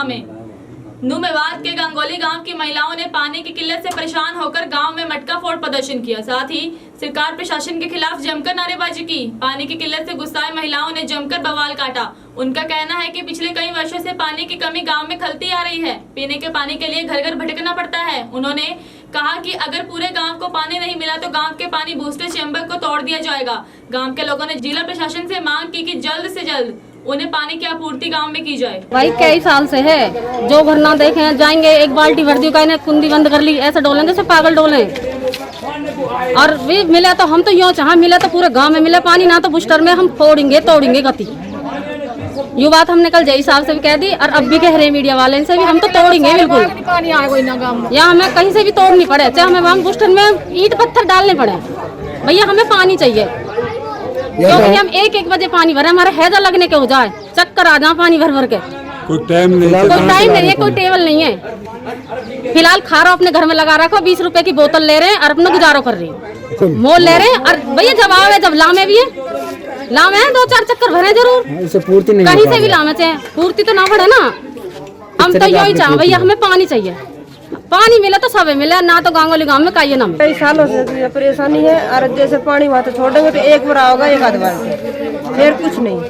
में मेवात के गंगोली गांव की महिलाओं ने पानी की किल्लत से परेशान होकर गांव में मटका फोड़ प्रदर्शन किया। साथ ही सरकार प्रशासन के खिलाफ जमकर नारेबाजी की। पानी की किल्लत से गुस्साए महिलाओं ने जमकर बवाल काटा। उनका कहना है कि पिछले कई वर्षों से पानी की कमी गांव में खलती आ रही है। पीने के पानी के लिए घर घर भटकना पड़ता है। उन्होंने कहा कि अगर पूरे गांव को पानी नहीं मिला तो गांव के पानी बूस्टर चैम्बर को तोड़ दिया जाएगा। गांव के लोगों ने जिला प्रशासन से मांग की कि जल्द से जल्द उन्हें पानी की आपूर्ति गांव में की जाए। भाई कई साल से है, जो घर ना देखे जाएंगे एक बाल्टी भर दी, कहने कुंडी बंद कर ली, ऐसे डोलेंगे जैसे पागल डोले। और भी मिले तो हम तो यूँ चाहे मिले तो पूरे गांव में मिले पानी, ना तो बूस्टर में हम फोड़ेंगे तोड़ेंगे गति। ये बात हमने कल जय साहब से भी कह दी और अब भी कह रहे मीडिया वाले से भी, हम तो तोड़ेंगे बिल्कुल। या हमें कहीं से भी तोड़नी पड़े, चाहे हमें वहाँ बूस्टर में ईंट पत्थर डालने पड़े, भैया हमें पानी चाहिए। क्योंकि हम एक बजे पानी भरे, हमारे हैजा लगने के हो जाए, चक्कर आ जाए पानी भर भर के। कोई टाइम नहीं है, कोई टेबल नहीं है। फिलहाल खारा अपने घर में लगा रखो, 20 रुपए की बोतल ले रहे हैं और अपना गुजारो कर रही है, मोल ले रहे हैं। और भैया जब आवे जब लामे भी है, लामे है 2-4 चक्कर भरे जरूर, इसे पूर्ति नहीं कहीं से भी लामे चाहिए, पूर्ति तो ना बढ़े ना। हम तो यही चाहे भैया, हमें पानी चाहिए, पानी मिले तो सब मिले, ना तो गांगोली गांव में कहीं ना मिले। कई सालों से परेशानी है और जैसे पानी वहाँ तो छोड़ेंगे तो एक बार होगा, एक आध बार, फिर कुछ नहीं।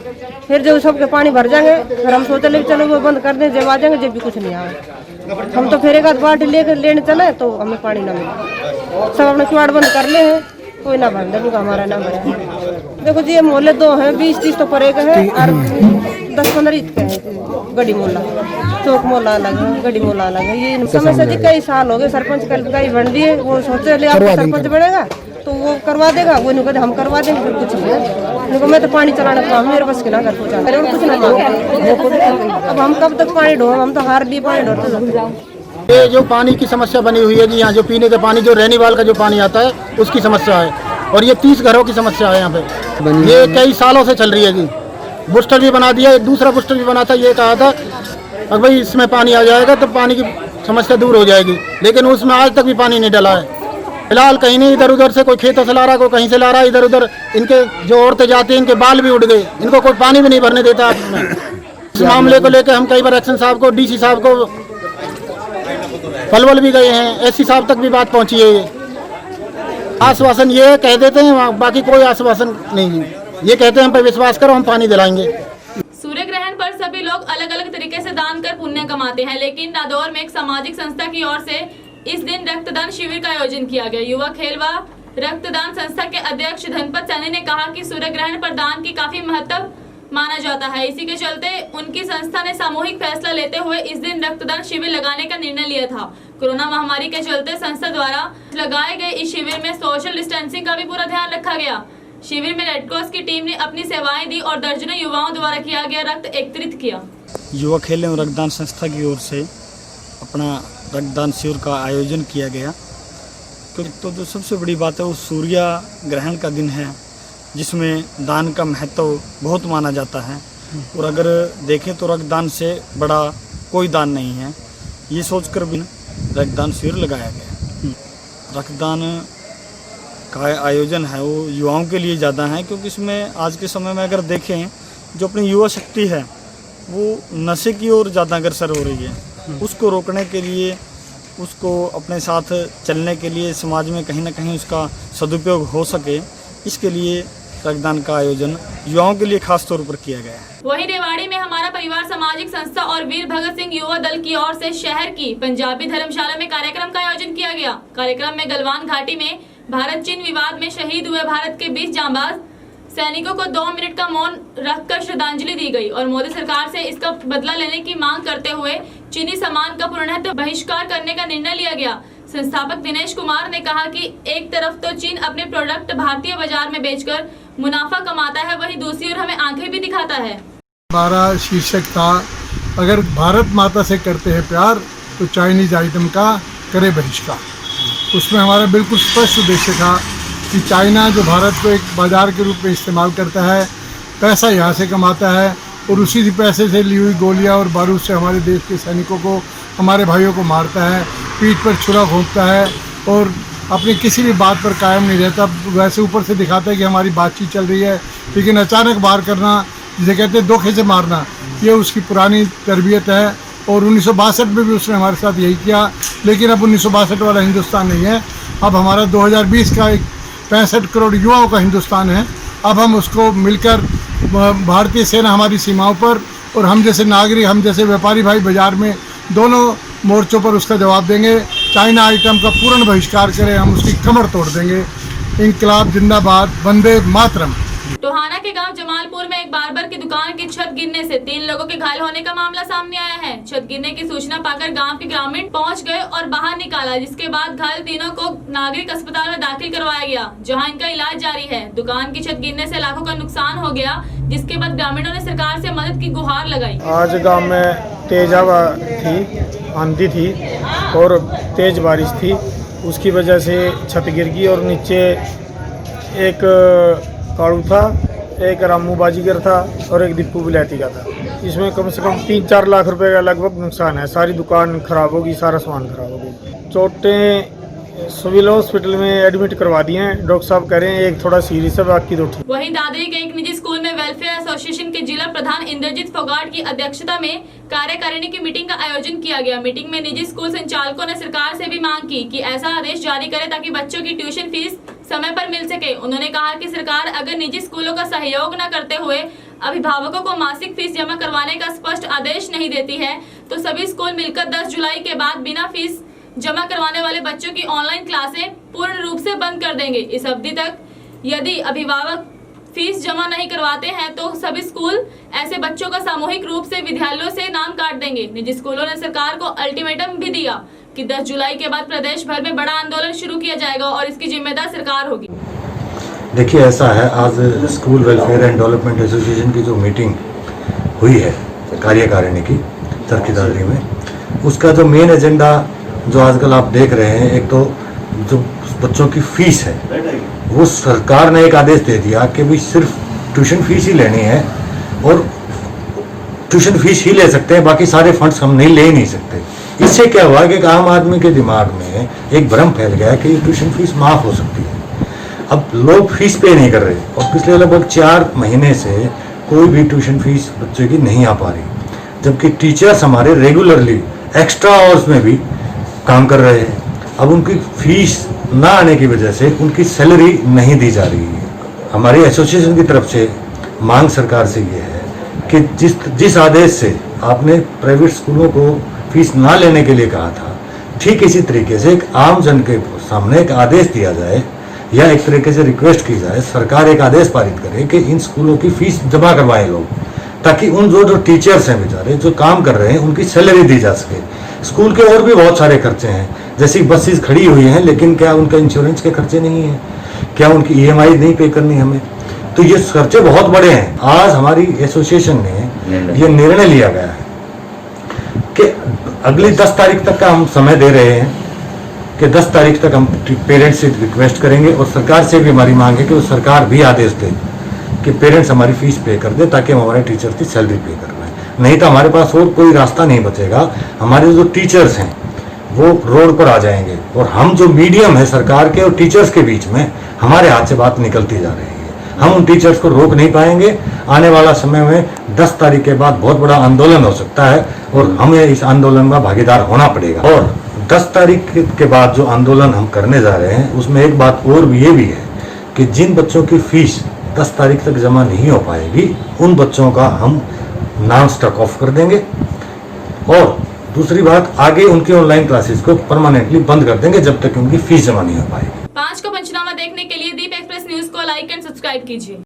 फिर जब सबके पानी भर जाएंगे फिर हम सोचे चलो वो बंद कर दें, जब आ जाएंगे जब भी कुछ नहीं आए। हम तो फिर एक आध बाल्टी लेकर लेने चले तो हमें पानी ना मिले। सब अपने किवाड़ बंद कर ले हैं, कोई ना भर देखो हमारा ना भरे। देखो जी ये मोहल्ले 2 हैं, 20-30 तो परे के हैं और 10-15 ईद के हैं। गड़ी मोहल्ला, चौक मोहल्ला अलग है, गड़ी मोहल्ला अलग है। ये समस्या जी कई साल हो गए। सरपंच कल का ही बन दिए, वो सोचे ले आपको सरपंच बनेगा तो वो करवा देगा, वो नहीं कहते हम करवा देंगे, फिर कुछ नहीं है। मैं तो पानी चलाना काम मेरे बस के ना घर पहुँचा, अरे कुछ ना जाओ। अब हम कब तक पानी ढो, हम तो हार लिए पानी ढोते। ये जो पानी की समस्या बनी हुई है जी, यहाँ जो पीने का पानी, जो रेनीवाल का जो पानी आता है उसकी समस्या है, और ये 30 घरों की समस्या है यहाँ पे। ये कई सालों से चल रही है जी। बूस्टर भी बना दिया, दूसरा बूस्टर भी बना था, ये कहा था अब भाई इसमें पानी आ जाएगा तो पानी की समस्या दूर हो जाएगी, लेकिन उसमें आज तक भी पानी नहीं डला है। फिलहाल कहीं नहीं, इधर उधर से कोई खेतों से ला रहा, कोई कहीं से ला रहा, इधर उधर इनके जो औरतें जाती हैं इनके बाल भी उड़ गए, इनको कोई पानी भी नहीं भरने देता। इस मामले को लेकर हम कई बार एक्शन साहब को, DC साहब को पलवल भी गए हैं, SC साहब तक भी बात पहुंची है। आश्वासन ये कह देते हैं, बाकी कोई आश्वासन नहीं है। ये कहते हैं हम पे विश्वास करो, हम पानी दिलाएंगे। सूर्य ग्रहण पर सभी लोग अलग अलग तरीके से दान कर पुण्य कमाते हैं, लेकिन नादौर में एक सामाजिक संस्था की ओर से इस दिन रक्तदान शिविर का आयोजन किया गया। युवा खेल व रक्तदान संस्था के अध्यक्ष धनपत सैनी ने कहा कि सूर्य ग्रहण पर दान की काफी महत्व माना जाता है। इसी के चलते उनकी संस्था ने सामूहिक फैसला लेते हुए इस दिन रक्तदान शिविर लगाने का निर्णय लिया था। कोरोना महामारी के चलते संस्था द्वारा लगाए गए इस शिविर में सोशल डिस्टेंसिंग का भी पूरा ध्यान रखा गया। शिविर में रेड क्रॉस की टीम ने अपनी सेवाएं दी और दर्जनों युवाओं द्वारा किया गया रक्त एकत्रित किया। युवा खेल एवं रक्तदान संस्था की ओर से अपना रक्तदान शिविर का आयोजन किया गया। तो जो सबसे बड़ी बात है वो सूर्य ग्रहण का दिन है, जिसमें दान का महत्व बहुत माना जाता है। और अगर देखें तो रक्तदान से बड़ा कोई दान नहीं है, ये सोचकर भी रक्तदान शिविर लगाया गया। रक्तदान का आयोजन है वो युवाओं के लिए ज़्यादा है, क्योंकि इसमें आज के समय में अगर देखें जो अपनी युवा शक्ति है वो नशे की ओर ज़्यादा अग्रसर हो रही है। उसको रोकने के लिए, उसको अपने साथ चलने के लिए, समाज में कहीं ना कहीं उसका सदुपयोग हो सके, इसके लिए रक्तदान का आयोजन युवाओं के लिए खास तौर पर किया गया है। वहीं रेवाड़ी में हमारा परिवार सामाजिक संस्था और वीर भगत सिंह युवा दल की ओर से शहर की पंजाबी धर्मशाला में कार्यक्रम का आयोजन किया गया। कार्यक्रम में गलवान घाटी में भारत चीन विवाद में शहीद हुए भारत के 20 जांबाज सैनिकों को 2 मिनट का मौन रखकर श्रद्धांजलि दी गई और मोदी सरकार से इसका बदला लेने की मांग करते हुए चीनी सामान का पूर्णतः बहिष्कार करने का निर्णय लिया गया। संस्थापक दिनेश कुमार ने कहा कि एक तरफ तो चीन अपने प्रोडक्ट भारतीय बाजार में बेचकर मुनाफा कमाता है, वहीं दूसरी ओर हमें आंखें भी दिखाता है। हमारा शीर्षक था, अगर भारत माता से करते हैं प्यार तो चाइनीज आइटम का करे बहिष्कार। उसमें हमारा बिल्कुल स्पष्ट उद्देश्य था कि चाइना जो भारत को एक बाजार के रूप में इस्तेमाल करता है, पैसा यहाँ से कमाता है और उसी पैसे से ली हुई गोलियाँ और बारूद से हमारे देश के सैनिकों को, हमारे भाइयों को मारता है, पीठ पर छुरा घोंपता है और अपनी किसी भी बात पर कायम नहीं रहता। वैसे ऊपर से दिखाता है कि हमारी बातचीत चल रही है, लेकिन अचानक वार करना, जिसे कहते हैं धोखे से मारना, ये उसकी पुरानी तरबियत है और 1962 में भी उसने हमारे साथ यही किया। लेकिन अब 1962 वाला हिंदुस्तान नहीं है, अब हमारा 2020 का एक 65 करोड़ युवाओं का हिंदुस्तान है। अब हम उसको मिलकर भारतीय सेना हमारी सीमाओं पर और हम जैसे नागरिक, हम जैसे व्यापारी भाई बाजार में, दोनों मोर्चों पर उसका जवाब देंगे। चाइना आइटम का पूर्ण बहिष्कार करें, हम उसकी कमर तोड़ देंगे। इनकलाब जिंदाबाद, वंदे मातरम। टोहाना के गांव जमालपुर में एक बार्बर की दुकान की छत गिरने से 3 लोगों के घायल होने का मामला सामने आया है। छत गिरने की सूचना पाकर गांव के ग्रामीण पहुंच गए और बाहर निकाला, जिसके बाद घायल तीनों को नागरिक अस्पताल में दाखिल करवाया गया, जहां इनका इलाज जारी है। दुकान की छत गिरने से लाखों का नुकसान हो गया, जिसके बाद ग्रामीणों ने सरकार से मदद की गुहार लगाई। आज गांव में तेज हवा थी, आंधी थी और तेज बारिश थी। उसकी वजह से छत गिर गई और नीचे एक काड़ू था, एक रामू बाजीगर था और एक दीपू बिलाती का था। इसमें कम से कम 3-4 लाख रुपए का लगभग नुकसान है। सारी दुकान खराब होगी, सारा सामान खराब हो गई। चोटें सिविल हॉस्पिटल में एडमिट करवा दिए हैं। डॉक्टर साहब कह रहे हैं एक थोड़ा सीरियस है, बाकी तो ठीक। वहीं दादरी के एक निजी स्कूल में वेलफेयर एसोसिएशन के जिला प्रधान इंद्रजीत फोगाट की अध्यक्षता में कार्यकारिणी की मीटिंग का आयोजन किया गया। मीटिंग में निजी स्कूल संचालकों ने सरकार से भी मांग की कि ऐसा आदेश जारी करे ताकि बच्चों की ट्यूशन फीस समय पर मिल सके। उन्होंने कहा कि सरकार अगर निजी स्कूलों का सहयोग न करते हुए अभिभावकों को मासिक फीस जमा करवाने का स्पष्ट आदेश नहीं देती है तो सभी स्कूल मिलकर 10 जुलाई के बाद बिना फीस जमा करवाने वाले बच्चों की ऑनलाइन क्लासें पूर्ण रूप से बंद कर देंगे। इस अवधि तक यदि अभिभावक फीस जमा नहीं करवाते हैं तो सभी स्कूल ऐसे बच्चों का सामूहिक रूप से विद्यालयों से नाम काट देंगे। निजी स्कूलों ने सरकार को अल्टीमेटम भी दिया कि 10 जुलाई के बाद प्रदेश भर में बड़ा आंदोलन शुरू किया जाएगा और इसकी जिम्मेदार सरकार होगी। देखिए ऐसा है, आज school welfare and development association की जो मीटिंग हुई है कार्यकारिणी की चरखी दादरी में, उसका जो मेन एजेंडा जो आजकल आप देख रहे हैं, एक तो जो बच्चों की फीस है वो सरकार ने एक आदेश दे दिया कि भी सिर्फ ट्यूशन फीस ही लेनी है और ट्यूशन फीस ही ले सकते हैं, बाकी सारे फंड्स हम नहीं ले ही नहीं सकते। इससे क्या हुआ कि आम आदमी के दिमाग में एक भ्रम फैल गया कि ट्यूशन फीस माफ हो सकती है। अब लोग फीस पे नहीं कर रहे और पिछले लगभग 4 महीने से कोई भी ट्यूशन फीस बच्चों की नहीं आ पा रही, जबकि टीचर्स हमारे रेगुलरली एक्स्ट्रा आवर्स में भी काम कर रहे हैं। अब उनकी फीस ना आने की वजह से उनकी सैलरी नहीं दी जा रही है। हमारी एसोसिएशन की तरफ से मांग सरकार से ये है कि जिस आदेश से आपने प्राइवेट स्कूलों को फीस ना लेने के लिए कहा था, ठीक इसी तरीके से एक आम जन के सामने एक आदेश दिया जाए या एक तरीके से रिक्वेस्ट की जाए, सरकार एक आदेश पारित करे कि इन स्कूलों की फीस जमा करवाएं लोग, ताकि उन जो टीचर्स हैं बेचारे जो काम कर रहे हैं उनकी सैलरी दी जा सके। स्कूल के और भी बहुत सारे खर्चे हैं, जैसे बसेस खड़ी हुई हैं लेकिन क्या उनका इंश्योरेंस के खर्चे नहीं है, क्या उनकी EMI नहीं पे करनी हमें, तो ये खर्चे बहुत बड़े हैं। आज हमारी एसोसिएशन ने ये निर्णय लिया गया है कि अगली 10 तारीख तक का हम समय दे रहे हैं कि 10 तारीख तक हम पेरेंट्स से रिक्वेस्ट करेंगे और सरकार से भी हमारी मांग है कि वो सरकार भी आदेश दे कि पेरेंट्स हमारी फीस पे कर दे ताकि हम हमारे टीचर्स की सैलरी पे कर पाए। नहीं तो हमारे पास और कोई रास्ता नहीं बचेगा। हमारे जो टीचर्स हैं वो रोड पर आ जाएंगे और हम जो मीडियम है सरकार के और टीचर्स के बीच में, हमारे हाथ से बात निकलती जा रही है। हम उन टीचर्स को रोक नहीं पाएंगे। आने वाला समय में 10 तारीख के बाद बहुत बड़ा आंदोलन हो सकता है और हमें इस आंदोलन में भागीदार होना पड़ेगा। और 10 तारीख के बाद जो आंदोलन हम करने जा रहे हैं उसमें एक बात और भी ये भी है कि जिन बच्चों की फीस 10 तारीख तक जमा नहीं हो पाएगी उन बच्चों का हम नाम स्टॉक ऑफ कर देंगे और दूसरी बात, आगे उनकी ऑनलाइन क्लासेस को परमानेंटली बंद कर देंगे जब तक उनकी फीस जमा नहीं हो पाएगी। 5 को पंचनामा देखने के लिए दीप एक्सप्रेस न्यूज को लाइक एंड सब्सक्राइब कीजिए।